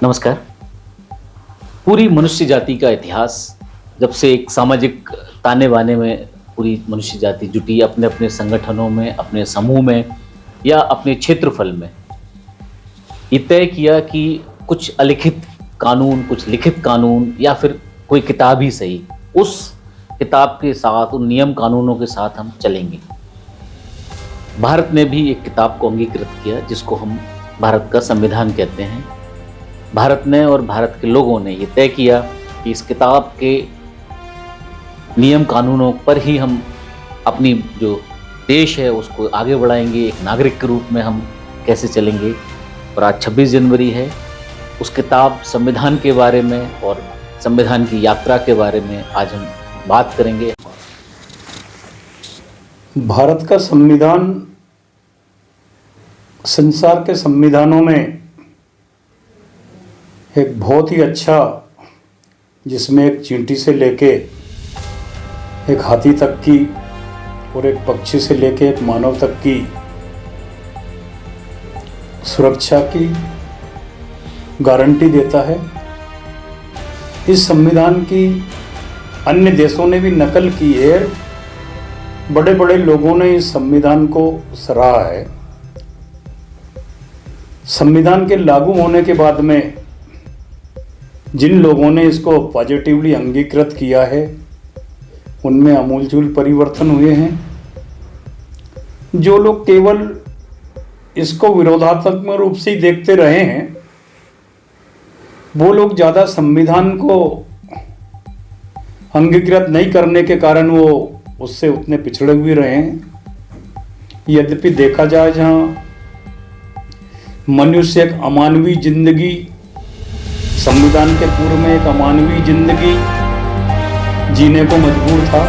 नमस्कार। पूरी मनुष्य जाति का इतिहास, जब से एक सामाजिक ताने बाने में पूरी मनुष्य जाति जुटी अपने अपने संगठनों में, अपने समूह में या अपने क्षेत्रफल में, ये तय किया कि कुछ अलिखित कानून, कुछ लिखित कानून या फिर कोई किताब ही सही, उस किताब के साथ, उन नियम कानूनों के साथ हम चलेंगे। भारत ने भी एक किताब को अंगीकृत किया जिसको हम भारत का संविधान कहते हैं। भारत ने और भारत के लोगों ने ये तय किया कि इस किताब के नियम कानूनों पर ही हम अपनी जो देश है उसको आगे बढ़ाएंगे, एक नागरिक के रूप में हम कैसे चलेंगे। और आज 26 जनवरी है, उस किताब संविधान के बारे में और संविधान की यात्रा के बारे में आज हम बात करेंगे। भारत का संविधान संसार के संविधानों में एक बहुत ही अच्छा, जिसमें एक चींटी से लेके एक हाथी तक की और एक पक्षी से लेके एक मानव तक की सुरक्षा की गारंटी देता है। इस संविधान की अन्य देशों ने भी नकल की है। बड़े बड़े लोगों ने इस संविधान को सराहा है। संविधान के लागू होने के बाद में जिन लोगों ने इसको पॉजिटिवली अंगीकृत किया है, उनमें आमूलचूल परिवर्तन हुए हैं। जो लोग केवल इसको विरोधात्मक रूप से ही देखते रहे हैं, वो लोग ज़्यादा संविधान को अंगीकृत नहीं करने के कारण वो उससे उतने पिछड़े हुए रहे हैं। यद्यपि देखा जाए, जहाँ मनुष्य एक अमानवीय जिंदगी, संविधान के पूर्व में एक अमानवीय जिंदगी जीने को मजबूर था,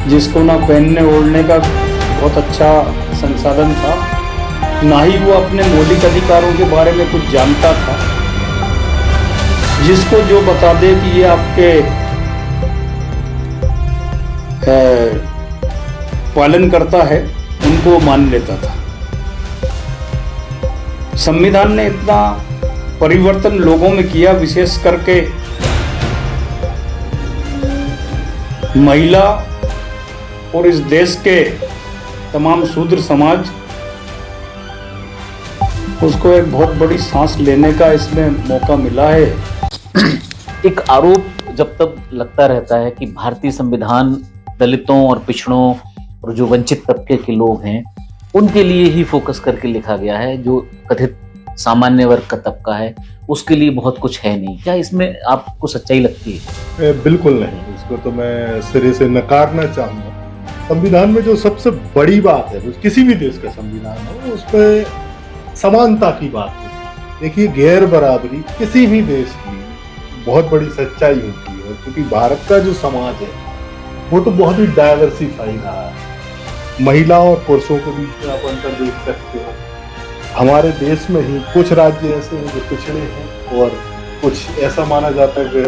जिसको ना पहनने ओढ़ने का बहुत अच्छा संसाधन था, ना ही वो अपने मौलिक अधिकारों के बारे में कुछ जानता था। जिसको जो बता दे कि ये आपके पालन करता है, उनको मान लेता था। संविधान ने इतना परिवर्तन लोगों में किया, विशेष करके महिला और इस देश के तमाम शूद्र समाज, उसको एक बहुत बड़ी सांस लेने का इसमें मौका मिला है। एक आरोप जब तक लगता रहता है कि भारतीय संविधान दलितों और पिछड़ों और जो वंचित तबके के लोग हैं उनके लिए ही फोकस करके लिखा गया है, जो कथित सामान्य वर्ग का तबका है उसके लिए बहुत कुछ है नहीं। क्या इसमें आपको सच्चाई लगती है? बिल्कुल नहीं, इसको तो मैं सिरे से नकारना चाहूँगा। संविधान में जो सबसे बड़ी बात है, किसी भी देश का संविधान हो, उस पर समानता की बात होती है। देखिए, गैर बराबरी किसी भी देश की बहुत बड़ी सच्चाई होती है, क्योंकि भारत का जो समाज है वो तो बहुत ही डाइवर्सिफाई रहा है। महिला और पुरुषों के बीच में आप अंतर देख सकते हो। हमारे देश में ही कुछ राज्य ऐसे हैं जो पिछड़े हैं और कुछ ऐसा माना जाता है कि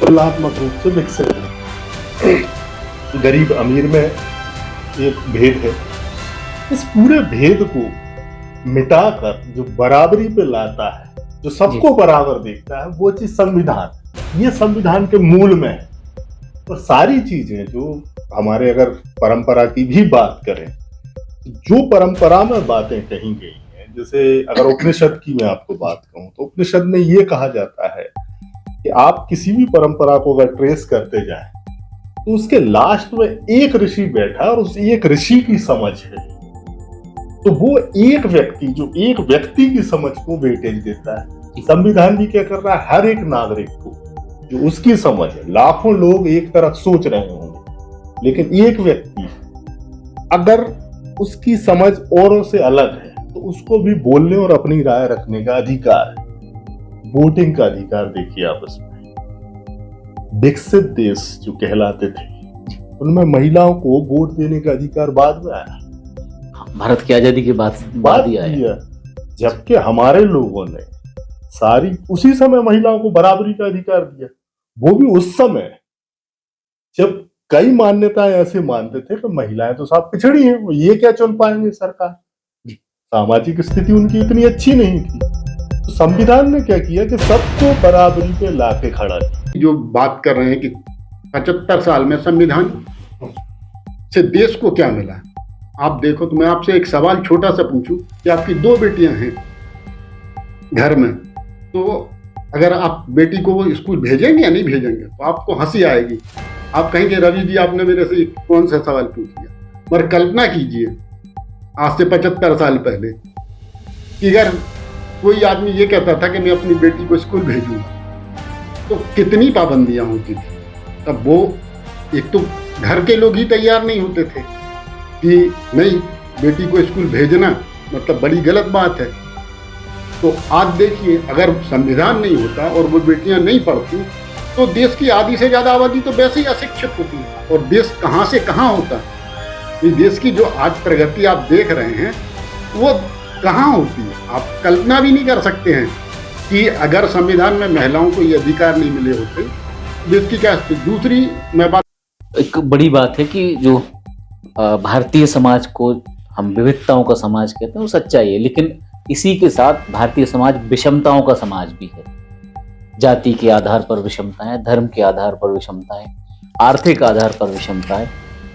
तुलनात्मक रूप से विकसित है। गरीब अमीर में एक भेद है। इस पूरे भेद को मिटाकर जो बराबरी पे लाता है, जो सबको बराबर देखता है, वो चीज संविधान, ये संविधान के मूल में है। और सारी चीजें जो हमारे, अगर परंपरा की भी बात करें, जो परंपरा में बातें कही गई हैं, जैसे अगर उपनिषद की मैं आपको बात कहूं, तो उपनिषद में ये कहा जाता है कि आप किसी भी परंपरा को अगर ट्रेस करते जाएं, तो उसके लास्ट में एक ऋषि बैठा और उस एक ऋषि की समझ है। तो वो एक व्यक्ति, जो एक व्यक्ति की समझ को वेटेज देता है। संविधान भी क्या कर रहा है, हर एक नागरिक को जो उसकी समझ है, लाखों लोग एक तरफ सोच रहे होंगे, लेकिन एक व्यक्ति अगर उसकी समझ औरों से अलग है, तो उसको भी बोलने और अपनी राय रखने का अधिकार है। वोटिंग का अधिकार देखिए आप इसमें। विकसित देश जो कहलाते थे, उनमें महिलाओं को वोट देने का अधिकार बाद में आया, भारत की आजादी के बाद ही आया। जबकि हमारे लोगों ने उसी समय महिलाओं को बराबरी का अधिकार दिया। वो भी उस समय जब कई मान्यताएं ऐसे मानते थे कि महिलाएं तो साफ पिछड़ी हैं, वो ये क्या चुन पाएंगे सरकार। सामाजिक स्थिति उनकी इतनी अच्छी नहीं थी। संविधान ने क्या किया कि सबको बराबरी पे लाके खड़ा किया। जो बात कर रहे हैं कि 75 साल में संविधान से देश को क्या मिला, आप देखो। तो मैं आपसे एक सवाल छोटा सा पूछूं कि आपकी 2 बेटियां हैं घर में, तो अगर आप बेटी को वो स्कूल भेजेंगे या नहीं भेजेंगे, तो आपको हंसी आएगी। आप कहेंगे रवि जी आपने मेरे से कौन सा सवाल पूछ लिया। पर कल्पना कीजिए आज से 75 साल पहले कि अगर कोई आदमी ये कहता था कि मैं अपनी बेटी को स्कूल भेजूंगा, तो कितनी पाबंदियां होती थी। तब वो एक तो घर के लोग ही तैयार नहीं होते थे कि नहीं, बेटी को स्कूल भेजना मतलब बड़ी गलत बात है। तो आज देखिए, अगर संविधान नहीं होता और वो बेटियां नहीं पढ़ती, तो देश की आधी से ज़्यादा आबादी तो वैसे ही अशिक्षित होती और देश कहाँ से कहाँ होता। इस देश की जो आज प्रगति आप देख रहे हैं वो कहाँ होती है। आप कल्पना भी नहीं कर सकते हैं कि अगर संविधान में महिलाओं को ये अधिकार नहीं मिले होते, देश की क्या। दूसरी मैं बात, एक बड़ी बात है कि जो भारतीय समाज को हम विविधताओं का समाज कहते हैं वो सच्चाई है, लेकिन इसी के साथ भारतीय समाज विषमताओं का समाज भी है। जाति के आधार पर विषमताएं, धर्म के आधार पर विषमताएं, आर्थिक आधार पर विषमताएं,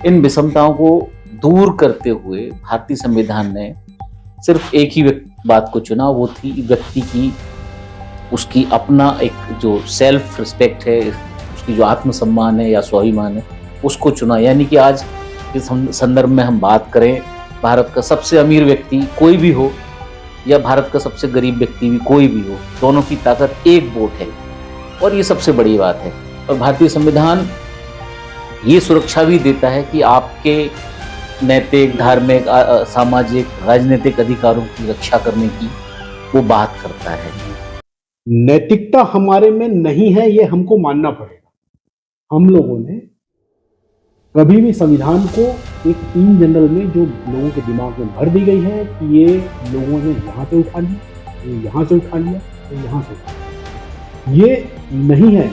इन विषमताओं को दूर करते हुए भारतीय संविधान ने सिर्फ एक ही बात को चुना, वो थी व्यक्ति की, उसकी अपना एक जो सेल्फ रिस्पेक्ट है, उसकी जो आत्मसम्मान है या स्वाभिमान है, उसको चुना। यानी कि आज इस संदर्भ में हम बात करें, भारत का सबसे अमीर व्यक्ति कोई भी हो या भारत का सबसे गरीब व्यक्ति भी कोई भी हो, दोनों की ताकत एक वोट है, और ये सबसे बड़ी बात है। और भारतीय संविधान ये सुरक्षा भी देता है कि आपके नैतिक, धार्मिक, सामाजिक, राजनीतिक अधिकारों की रक्षा करने की वो बात करता है। नैतिकता हमारे में नहीं है, ये हमको मानना पड़ेगा। हम लोगों ने कभी भी संविधान को एक इन जनरल में जो लोगों के दिमाग में भर दी गई है कि ये लोगों ने यहाँ से उठा लिया, ये यहाँ से उठा लिया, ये यहाँ से उठा लिया, ये नहीं है।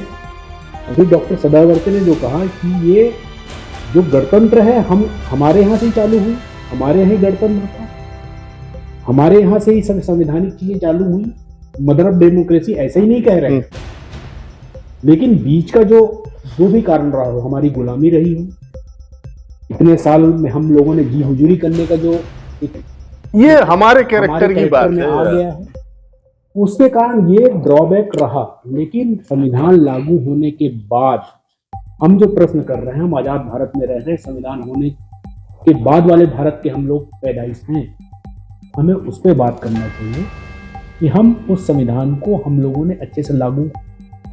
अभी डॉक्टर सदावर्ते ने जो कहा कि ये जो गणतंत्र है हमारे यहाँ से ही चालू हुई, हमारे यहाँ ही गणतंत्र था, हमारे यहाँ से ही संवैधानिक चीजें चालू हुई। मदर ऑफ डेमोक्रेसी ऐसे ही नहीं कह रहे हैं, लेकिन बीच का जो भी कारण रहा हो, हमारी गुलामी रही हो, इतने साल में हम लोगों ने जी हुजूरी करने का जो ये हमारे कैरेक्टर की बात में है। आ गया है, उसके कारण ये ड्रॉबैक रहा। लेकिन संविधान लागू होने के बाद हम जो प्रश्न कर रहे हैं, हम आजाद भारत में रह रहे हैं, संविधान होने के बाद वाले भारत के हम लोग पैदाइश हैं, हमें उस पर बात करना चाहिए कि हम उस संविधान को हम लोगों ने अच्छे से लागू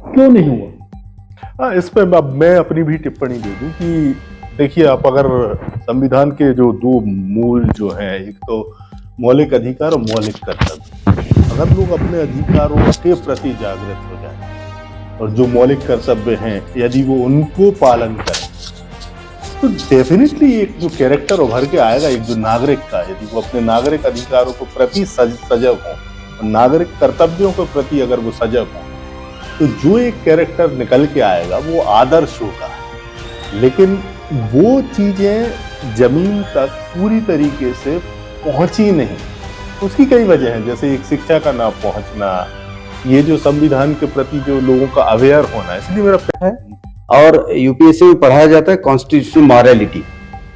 क्यों नहीं हुआ। इस पे अब मैं अपनी भी टिप्पणी दे दूं कि देखिए, आप अगर संविधान के जो 2 मूल जो हैं, एक तो मौलिक अधिकार और मौलिक कर्तव्य, अगर लोग अपने अधिकारों के प्रति जागृत हो जाए और जो मौलिक कर्तव्य हैं यदि वो उनको पालन करें, तो डेफिनेटली एक जो कैरेक्टर उभर के आएगा एक जो नागरिक का, यदि वो अपने नागरिक अधिकारों को प्रति सजग हो और नागरिक कर्तव्यों के प्रति अगर वो सजग हो, तो जो एक कैरेक्टर निकल के आएगा वो आदर्श होगा। लेकिन वो चीजें जमीन तक पूरी तरीके से पहुंची नहीं, उसकी कई वजह हैं, जैसे एक शिक्षा का ना पहुंचना, ये जो संविधान के प्रति जो लोगों का अवेयर होना, इसलिए मेरा है। और यूपीएससी में पढ़ाया जाता है कॉन्स्टिट्यूशनल मॉरलिटी।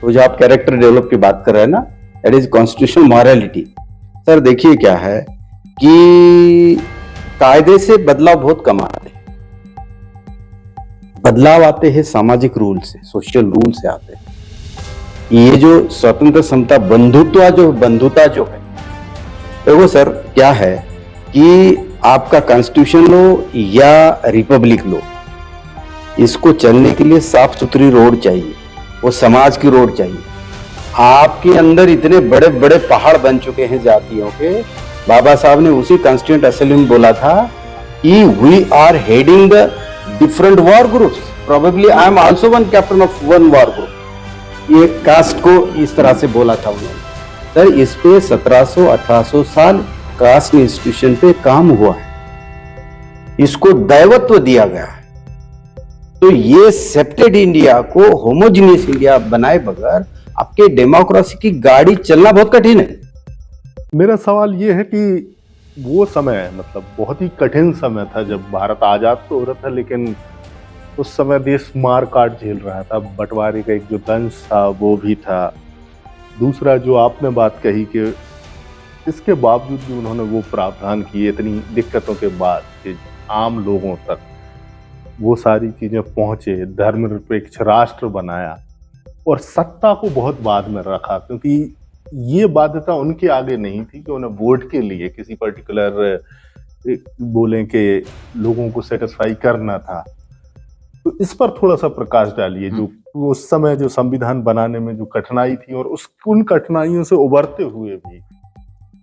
तो जो आप कैरेक्टर डेवलप की बात कर रहे हैं ना, that is constitutional morality. Sir देखिए क्या है कि कायदे से बदलाव बहुत कम आते हैं, बदलाव आते हैं सामाजिक रूल से, सोशल रूल से आते हैं। ये जो स्वतंत्र समता बंधुता जो है, देखो सर क्या है कि आपका कॉन्स्टिट्यूशन लो या रिपब्लिक लो, इसको चलने के लिए साफ सुथरी रोड चाहिए, वो समाज की रोड चाहिए। आपके अंदर इतने बड़े बड़े पहाड़ बन चुके हैं जातियों के। बाबा साहब ने उसी कॉन्स्टिट्यूएंट असेंबली में बोला था कि we are heading the different war groups, probably I am also one captain of one war group. ये कास्ट को इस तरह से बोला था उन्होंने। सर इस पे 1700-1800 साल कास्ट इंस्टीट्यूशन पे काम हुआ है, इसको दैवत्व दिया गया है। तो ये सेप्टेड इंडिया को होमोजीनियस इंडिया बनाए बगैर आपके डेमोक्रेसी की गाड़ी चलना बहुत कठिन है। मेरा सवाल ये है कि वो समय मतलब बहुत ही कठिन समय था जब भारत आजाद तो हो रहा था, लेकिन उस समय देश मार काट झेल रहा था। बंटवारे का एक जो दंश था वो भी था। दूसरा जो आपने बात कही कि इसके बावजूद भी उन्होंने वो प्रावधान किए इतनी दिक्कतों के बाद कि आम लोगों तक वो सारी चीजें पहुंचे, धर्मनिरपेक्ष राष्ट्र बनाया और सत्ता को बहुत बाद में रखा, क्योंकि ये बाध्यता उनके आगे नहीं थी कि उन्हें वोट के लिए किसी पर्टिकुलर बोलें कि लोगों को सेटिस्फाई करना था। तो इस पर थोड़ा सा प्रकाश डालिए, जो उस समय जो संविधान बनाने में जो कठिनाई थी और उन कठिनाइयों से उभरते हुए भी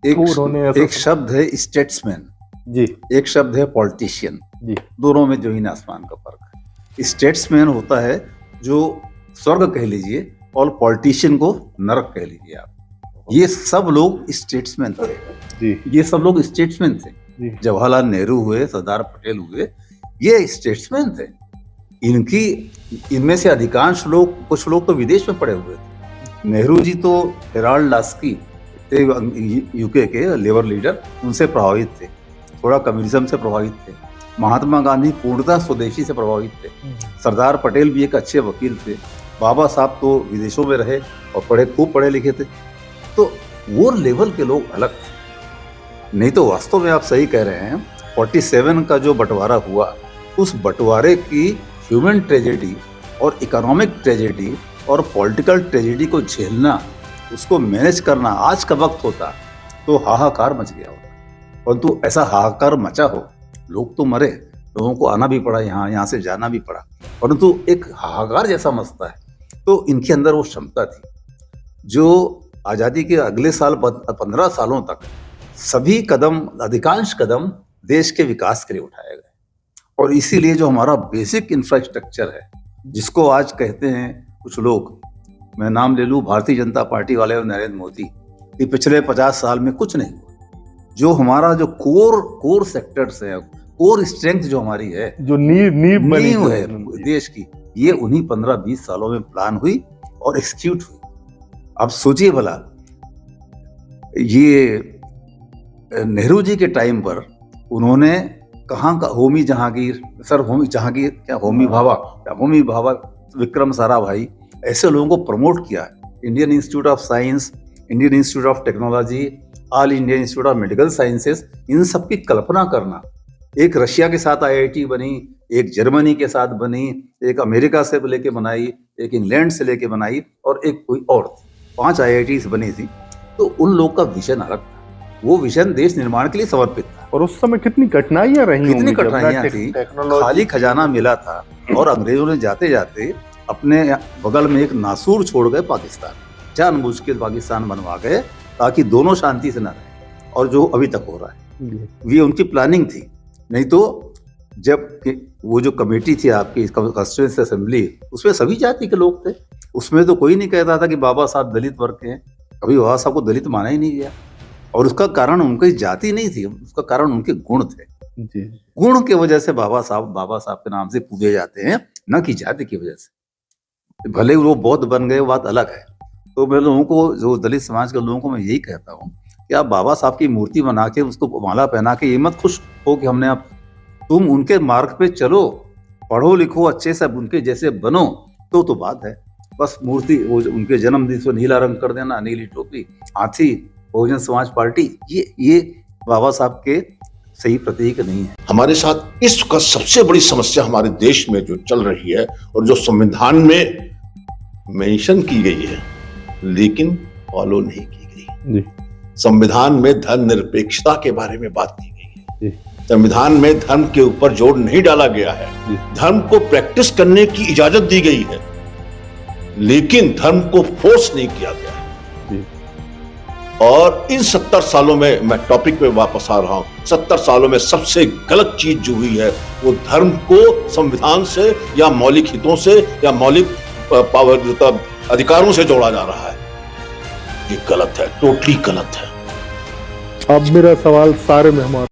एक शब्द है स्टेट्समैन जी, एक शब्द है पॉलिटिशियन जी, दोनों में जमीन आसमान का फर्क है। स्टेट्समैन होता है जो स्वर्ग कह लीजिए और पॉलिटिशियन को नरक कह लीजिए आप। ये सब लोग स्टेट्समैन थे जी, ये सब लोग स्टेट्समैन थे। जी। जवाहरलाल नेहरू हुए, सरदार पटेल हुए, ये स्टेट्समैन थे। इनमें से अधिकांश लोग, कुछ लोग तो विदेश में पढ़े हुए थे। नेहरू जी तो हेराल्ड लास्की थे, यूके के लेबर लीडर, उनसे प्रभावित थे, थोड़ा कम्युनिज्म से प्रभावित थे। महात्मा गांधी पूर्णतः स्वदेशी से प्रभावित थे। सरदार पटेल भी एक अच्छे वकील थे। बाबा साहब तो विदेशों में रहे और खूब पढ़े लिखे थे। तो वो लेवल के लोग अलग थे। नहीं तो वास्तव में आप सही कह रहे हैं, 47 का जो बंटवारा हुआ, उस बंटवारे की ह्यूमन ट्रेजेडी और इकोनॉमिक ट्रेजेडी और पॉलिटिकल ट्रेजेडी को झेलना, उसको मैनेज करना आज का वक्त होता तो हाहाकार मच गया होता। परंतु ऐसा हाहाकार मचा हो, लोग तो मरे, लोगों को आना भी पड़ा, यहाँ से जाना भी पड़ा, परंतु एक हाहाकार जैसा मचता है। तो इनके अंदर वो क्षमता थी जो आज़ादी के अगले साल 15 सालों तक सभी कदम, अधिकांश कदम देश के विकास के लिए उठाए गए। और इसीलिए जो हमारा बेसिक इंफ्रास्ट्रक्चर है, जिसको आज कहते हैं कुछ लोग, मैं नाम ले लूँ भारतीय जनता पार्टी वाले और नरेंद्र मोदी, कि पिछले 50 साल में कुछ नहीं हुआ। जो हमारा जो कोर सेक्टर्स है, कोर स्ट्रेंथ जो हमारी है, जो नींव है देश की, ये उन्हीं 15-20 सालों में प्लान हुई और एक्सिक्यूट हुई। अब सोचिए भला, ये नेहरू जी के टाइम पर उन्होंने कहाँ का होमी जहांगीर, होमी भाभा, विक्रम साराभाई, ऐसे लोगों को प्रमोट किया। Indian Institute of Science, Indian Institute of Technology, All India Institute of Medical Sciences, इन सब की कल्पना करना। एक रशिया के साथ IIT बनी, एक जर्मनी के साथ बनी, एक अमेरिका से लेके बनाई, एक इंग्लैंड से लेके बनाई और एक कोई और 5 IITs बनी थी। तो उन लोग का विजन अलग था, वो विजन देश निर्माण के लिए समर्पित था। और उस समय कितनी कठिनाइयां रही, कितनी कठिनाइयां थी, खाली खजाना मिला था और अंग्रेजों ने जाते जाते अपने बगल में एक नासूर छोड़ गए पाकिस्तान, जानबूझ के पाकिस्तान बनवा गए ताकि दोनों शांति से न रहे, और जो अभी तक हो रहा है ये उनकी प्लानिंग थी। नहीं तो जब वो जो कमेटी थी आपकी कॉन्स्टिट्यूएंसी असेंबली, उसमें सभी जाति के लोग थे, उसमें तो कोई नहीं कहता था कि बाबा साहब दलित वर्ग के हैं। कभी बाबा साहब को दलित माना ही नहीं गया, और उसका कारण उनकी जाति नहीं थी, उसका कारण उनके गुण थे। जी। गुण की वजह से बाबा साहब के नाम से पूजे जाते हैं, न कि जाति की वजह से। भले वो बौद्ध बन गए, बात अलग है। तो मैं लोगों को, जो दलित समाज के लोगों को मैं यही कहता हूँ कि आप बाबा साहब की मूर्ति बना के, उसको माला पहना के ये मत खुश हो कि हमने, आप तुम उनके मार्ग पे चलो, पढ़ो लिखो अच्छे से, उनके जैसे बनो, तो बात है। बस मूर्ति, वो उनके जन्मदिन को नीला रंग कर देना, नीली टोपी, हाथी, बहुजन समाज पार्टी, ये बाबा साहब के सही प्रतीक नहीं है। हमारे साथ इस वक्त सबसे बड़ी समस्या हमारे देश में जो चल रही है और जो संविधान में मेंशन की गई है लेकिन फॉलो नहीं की गई, संविधान में धर्मनिरपेक्षता के बारे में बात की गई है। संविधान में धर्म के ऊपर जोर नहीं डाला गया है। धर्म को प्रैक्टिस करने की इजाजत दी गई है, लेकिन धर्म को फोर्स नहीं किया गया है। और इन 70 सालों में, मैं टॉपिक पे वापस आ रहा हूं, 70 सालों में सबसे गलत चीज जो हुई है वो धर्म को संविधान से या मौलिक हितों से या मौलिक पावर अधिकारों से जोड़ा जा रहा है। ये गलत है, टोटली गलत है। अब मेरा सवाल सारे मेहमान